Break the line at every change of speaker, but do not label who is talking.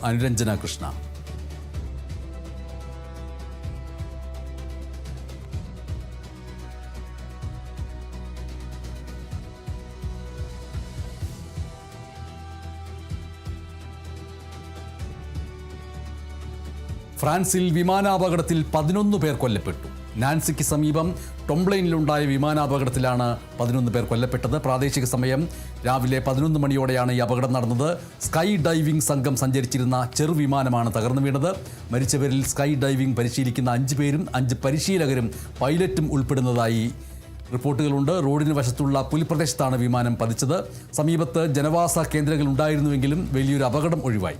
അനുരഞ്ജന കൃഷ്ണ. ഫ്രാൻസിൽ വിമാനാപകടത്തിൽ 11 പേർ കൊല്ലപ്പെട്ടു. നാൻസിക്ക് സമീപം ടൊംബ്ലെയിനിലുണ്ടായ വിമാനാപകടത്തിലാണ് 11 പേർ കൊല്ലപ്പെട്ടത്. പ്രാദേശിക സമയം രാവിലെ 11 മണിയോടെയാണ് ഈ അപകടം നടന്നത്. സ്കൈ ഡൈവിംഗ് സംഘം സഞ്ചരിച്ചിരുന്ന ചെറുവിമാനമാണ് തകർന്നു വീണത്. മരിച്ചവരിൽ സ്കൈ ഡൈവിംഗ് പരിശീലിക്കുന്ന 5 പേരും 5 പരിശീലകരും പൈലറ്റും ഉൾപ്പെടുന്നതായി റിപ്പോർട്ടുകളുണ്ട്. റോഡിന് വശത്തുള്ള പുൽപ്രദേശത്താണ് വിമാനം പതിച്ചത്. സമീപത്ത് ജനവാസ കേന്ദ്രങ്ങൾ ഉണ്ടായിരുന്നുവെങ്കിലും വലിയൊരു അപകടം ഒഴിവായി.